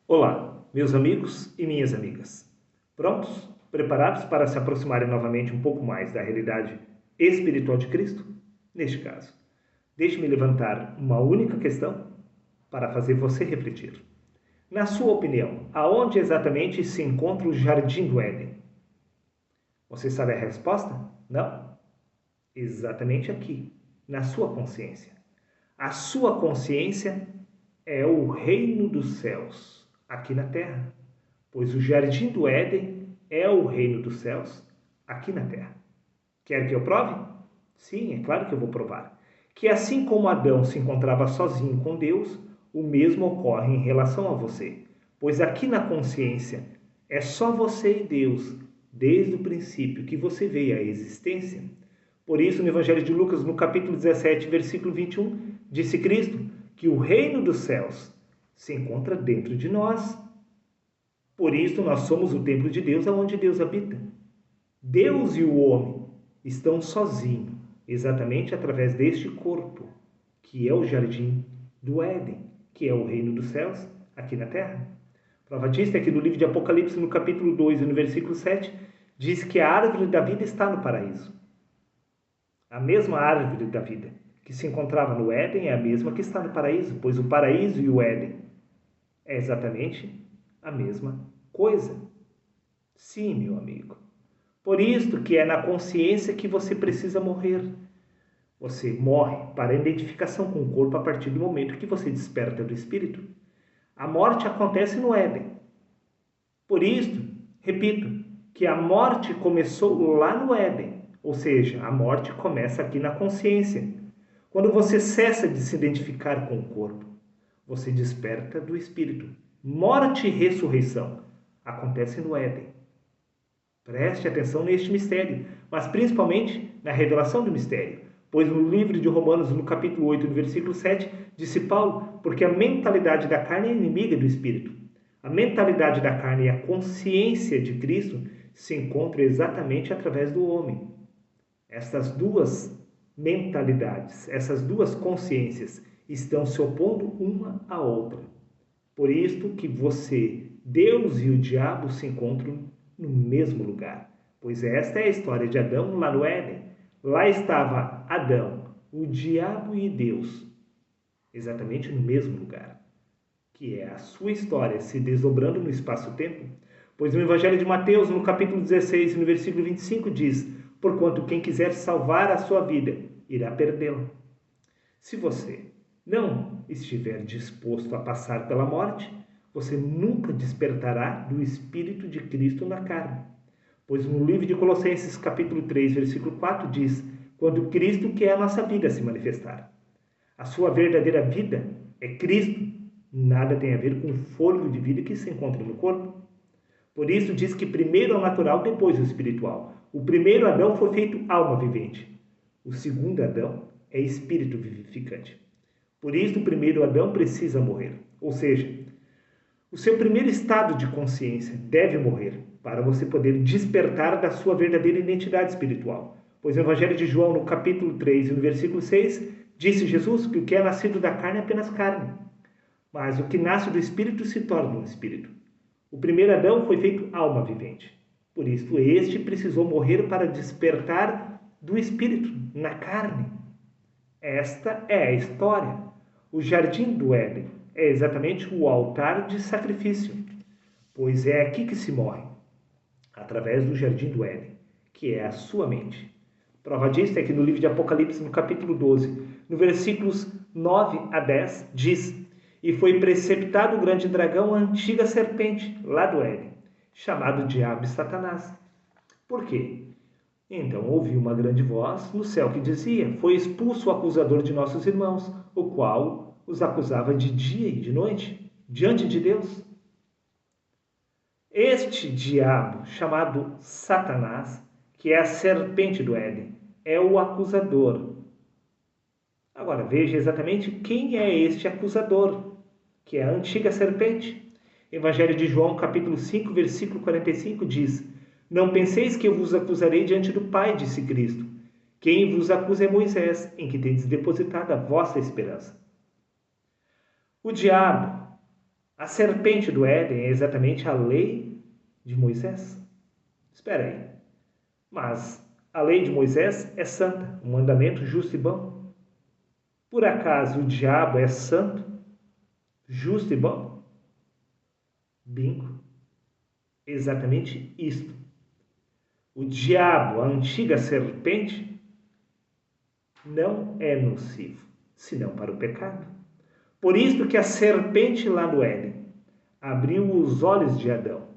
Olá, meus amigos e minhas amigas. Prontos? Preparados para se aproximarem novamente um pouco mais da realidade espiritual de Cristo? Neste caso, deixe-me levantar uma única questão para fazer você refletir. Na sua opinião, aonde exatamente se encontra o Jardim do Éden? Você sabe a resposta? Não? Exatamente aqui, na sua consciência. A sua consciência é o reino dos céus, aqui na terra, pois o jardim do Éden é o reino dos céus, aqui na terra. Quer que eu prove? Sim, é claro que eu vou provar. Que assim como Adão se encontrava sozinho com Deus, o mesmo ocorre em relação a você, pois aqui na consciência é só você e Deus, desde o princípio que você veio à existência. Por isso, no Evangelho de Lucas, no capítulo 17, versículo 21, disse Cristo que o reino dos céus se encontra dentro de nós. Por isso, nós somos o templo de Deus, aonde Deus habita. Deus e o homem estão sozinhos, exatamente através deste corpo, que é o jardim do Éden, que é o reino dos céus, aqui na terra. Prova disso é que no livro de Apocalipse, no capítulo 2 e no versículo 7, diz que a árvore da vida está no paraíso. A mesma árvore da vida que se encontrava no Éden é a mesma que está no paraíso, pois o paraíso e o Éden é exatamente a mesma coisa. Sim, meu amigo. Por isto que é na consciência que você precisa morrer. Você morre para a identificação com o corpo a partir do momento que você desperta do espírito. A morte acontece no Éden. Por isto, repito, que a morte começou lá no Éden. Ou seja, a morte começa aqui na consciência. Quando você cessa de se identificar com o corpo, você desperta do espírito. Morte e ressurreição acontecem no Éden. Preste atenção neste mistério, mas principalmente na revelação do mistério. Pois no livro de Romanos, no capítulo 8, no versículo 7, disse Paulo, porque a mentalidade da carne é inimiga do espírito. A mentalidade da carne e a consciência de Cristo se encontram exatamente através do homem. Essas duas mentalidades, essas duas consciências estão se opondo uma à outra. Por isto que você, Deus e o diabo se encontram no mesmo lugar. Pois esta é a história de Adão lá no Éden. Lá estava Adão, o diabo e Deus, exatamente no mesmo lugar. Que é a sua história se desdobrando no espaço-tempo. Pois no Evangelho de Mateus, no capítulo 16, no versículo 25, diz: porquanto quem quiser salvar a sua vida, irá perdê-la. Se você não estiver disposto a passar pela morte, você nunca despertará do Espírito de Cristo na carne. Pois no livro de Colossenses, capítulo 3, versículo 4, diz: quando Cristo, que é a nossa vida, se manifestar. A sua verdadeira vida é Cristo. Nada tem a ver com o fôlego de vida que se encontra no corpo. Por isso diz que primeiro é o natural, depois o espiritual. O primeiro Adão foi feito alma vivente. O segundo Adão é espírito vivificante. Por isso o primeiro Adão precisa morrer. Ou seja, o seu primeiro estado de consciência deve morrer para você poder despertar da sua verdadeira identidade espiritual. Pois no Evangelho de João, no capítulo 3 e no versículo 6, disse Jesus que o que é nascido da carne é apenas carne. Mas o que nasce do espírito se torna um espírito. O primeiro Adão foi feito alma vivente. Por isso, este precisou morrer para despertar do espírito, na carne. Esta é a história. O jardim do Éden é exatamente o altar de sacrifício, pois é aqui que se morre, através do jardim do Éden, que é a sua mente. Prova disso é que no livro de Apocalipse, no capítulo 12, no versículos 9 a 10, diz: e foi preceptado o grande dragão, a antiga serpente, lá do Éden, chamado Diabo e Satanás. Por quê? Então ouvi uma grande voz no céu que dizia: foi expulso o acusador de nossos irmãos, o qual os acusava de dia e de noite, diante de Deus. Este diabo, chamado Satanás, que é a serpente do Éden, é o acusador. Agora veja exatamente quem é este acusador, que é a antiga serpente. Evangelho de João, capítulo 5, versículo 45 diz: não penseis que eu vos acusarei diante do Pai, disse Cristo. Quem vos acusa é Moisés, em que tendes depositado a vossa esperança. O diabo, a A serpente do Éden é exatamente a lei de Moisés. Espera aí. Mas a lei de Moisés é santa, um mandamento justo e bom. Por acaso o diabo é santo, justo e bom? Bingo. Exatamente isto. O diabo, a antiga serpente, não é nocivo, senão para o pecado. Por isso que a serpente lá no Éden abriu os olhos de Adão,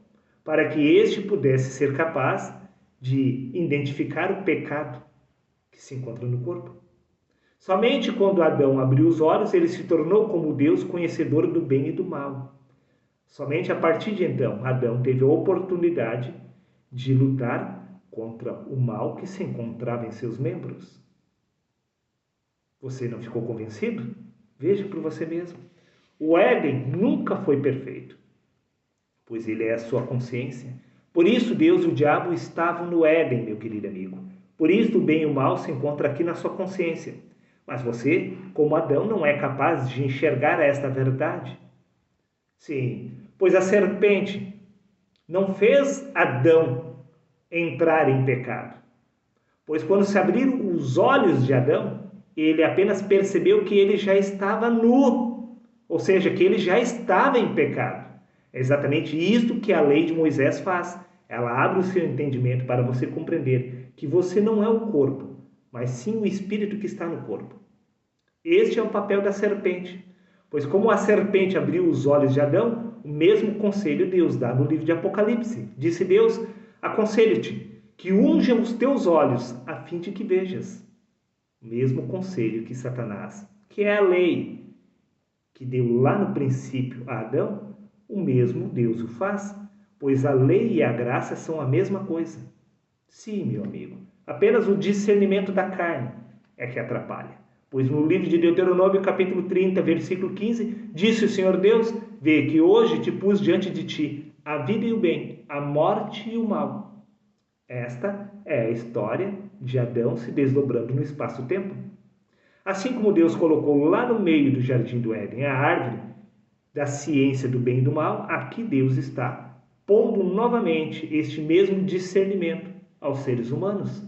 para que este pudesse ser capaz de identificar o pecado que se encontra no corpo. Somente quando Adão abriu os olhos, ele se tornou como Deus, conhecedor do bem e do mal. Somente a partir de então, Adão teve a oportunidade de lutar contra o mal que se encontrava em seus membros. Você não ficou convencido? Veja por você mesmo. O Éden nunca foi perfeito, pois ele é a sua consciência. Por isso Deus e o diabo estavam no Éden, meu querido amigo. Por isso o bem e o mal se encontram aqui na sua consciência. Mas você, como Adão, não é capaz de enxergar esta verdade. Sim, pois a serpente não fez Adão entrar em pecado. Pois quando se abriram os olhos de Adão, ele apenas percebeu que ele já estava nu, ou seja, que ele já estava em pecado. É exatamente isto que a lei de Moisés faz. Ela abre o seu entendimento para você compreender que você não é o corpo, mas sim o espírito que está no corpo. Este é o papel da serpente. Pois como a serpente abriu os olhos de Adão, o mesmo conselho Deus dá no livro de Apocalipse. Disse Deus: aconselho-te que unja os teus olhos a fim de que vejas. O mesmo conselho que Satanás, que é a lei que deu lá no princípio a Adão, o mesmo Deus o faz, pois a lei e a graça são a mesma coisa. Sim, meu amigo, apenas o discernimento da carne é que atrapalha. Pois no livro de Deuteronômio, capítulo 30, versículo 15, disse o Senhor Deus: vê que hoje te pus diante de ti a vida e o bem, a morte e o mal. Esta é a história de Adão se desdobrando no espaço-tempo. Assim como Deus colocou lá no meio do jardim do Éden a árvore da ciência do bem e do mal, aqui Deus está pondo novamente este mesmo discernimento aos seres humanos.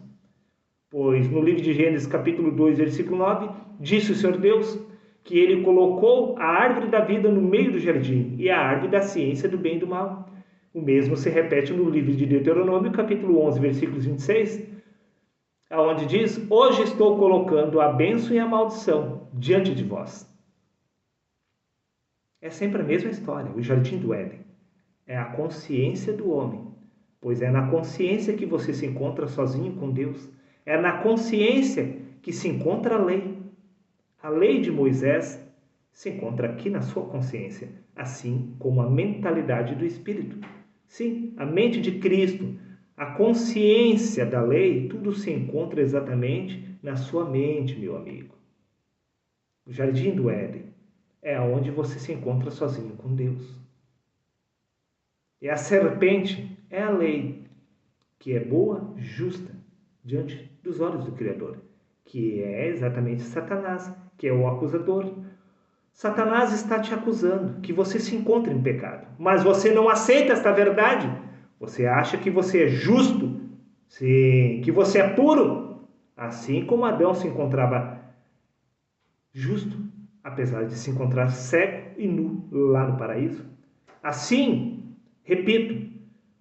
Pois no livro de Gênesis, capítulo 2, versículo 9, disse o Senhor Deus que ele colocou a árvore da vida no meio do jardim e a árvore da ciência do bem e do mal. O mesmo se repete no livro de Deuteronômio, capítulo 11, versículos 26, aonde diz: hoje estou colocando a bênção e a maldição diante de vós. É sempre a mesma história, o jardim do Éden. É a consciência do homem, pois é na consciência que você se encontra sozinho com Deus. É na consciência que se encontra a lei. A lei de Moisés se encontra aqui na sua consciência, assim como a mentalidade do Espírito. Sim, a mente de Cristo, a consciência da lei, tudo se encontra exatamente na sua mente, meu amigo. O jardim do Éden é onde você se encontra sozinho com Deus. E a serpente é a lei, que é boa, justa, diante dos olhos do Criador, que é exatamente Satanás, que é o acusador. Satanás está te acusando que você se encontra em pecado, mas você não aceita esta verdade. Você acha que você é justo, sim, que você é puro, assim como Adão se encontrava justo, apesar de se encontrar cego e nu lá no paraíso. Assim, repito,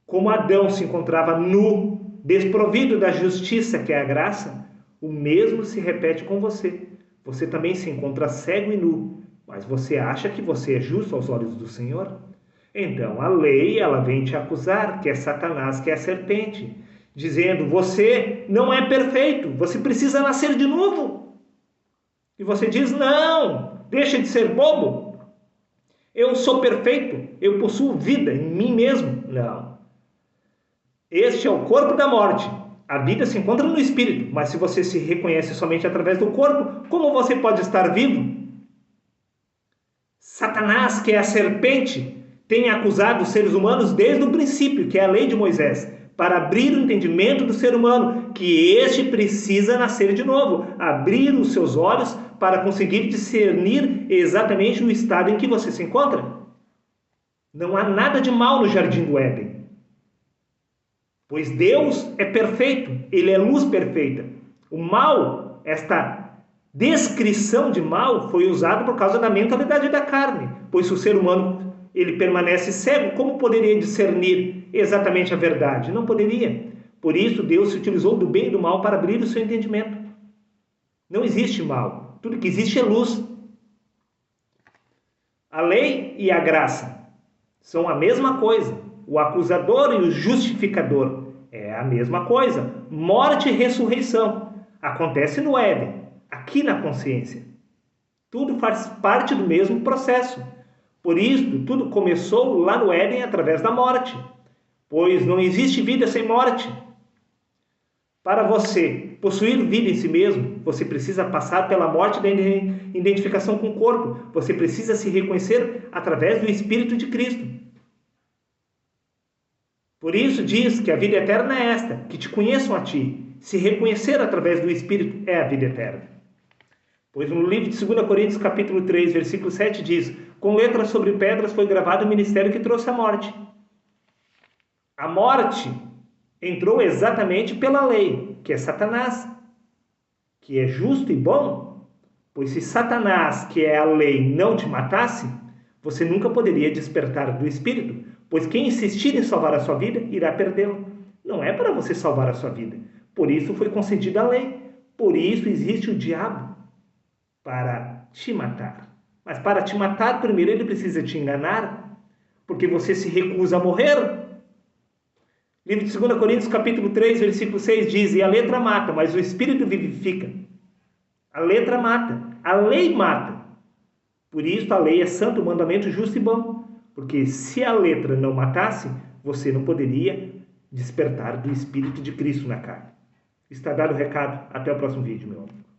como Adão se encontrava nu, desprovido da justiça que é a graça, o mesmo se repete com você. Você também se encontra cego e nu, mas você acha que você é justo aos olhos do Senhor? Então a lei, ela vem te acusar, que é Satanás, que é a serpente, dizendo: você não é perfeito, você precisa nascer de novo. E você diz: não, deixa de ser bobo. Eu sou perfeito, eu possuo vida em mim mesmo. Não. Este é o corpo da morte. A vida se encontra no espírito, mas se você se reconhece somente através do corpo, como você pode estar vivo? Satanás, que é a serpente, tem acusado os seres humanos desde o princípio, que é a lei de Moisés, para abrir o entendimento do ser humano, que este precisa nascer de novo, abrir os seus olhos para conseguir discernir exatamente o estado em que você se encontra. Não há nada de mal no jardim do Éden. Pois Deus é perfeito, Ele é luz perfeita. O mal, esta descrição de mal, foi usado por causa da mentalidade da carne. Pois se o ser humano ele permanece cego, como poderia discernir exatamente a verdade? Não poderia. Por isso Deus se utilizou do bem e do mal para abrir o seu entendimento. Não existe mal. Tudo que existe é luz. A lei e a graça são a mesma coisa. O acusador e o justificador é a mesma coisa. Morte e ressurreição acontece no Éden, aqui na consciência. Tudo faz parte do mesmo processo. Por isso, tudo começou lá no Éden através da morte, pois não existe vida sem morte. Para você possuir vida em si mesmo, você precisa passar pela morte da identificação com o corpo. Você precisa se reconhecer através do Espírito de Cristo. Por isso diz que a vida eterna é esta, que te conheçam a ti. Se reconhecer através do Espírito é a vida eterna. Pois no livro de 2 Coríntios, capítulo 3, versículo 7 diz: com letras sobre pedras foi gravado o ministério que trouxe a morte. A morte entrou exatamente pela lei, que é Satanás, que é justo e bom, pois se Satanás, que é a lei, não te matasse, você nunca poderia despertar do Espírito, pois quem insistir em salvar a sua vida, irá perdê-la. Não é para você salvar a sua vida. Por isso foi concedida a lei. Por isso existe o diabo, para te matar. Mas para te matar, primeiro ele precisa te enganar, porque você se recusa a morrer. Livro de 2 Coríntios, capítulo 3, versículo 6 diz: e a letra mata, mas o Espírito vivifica. A letra mata, a lei mata. Por isso a lei é santo, mandamento justo e bom. Porque se a letra não matasse, você não poderia despertar do Espírito de Cristo na carne. Está dado o recado. Até o próximo vídeo, meu amigo.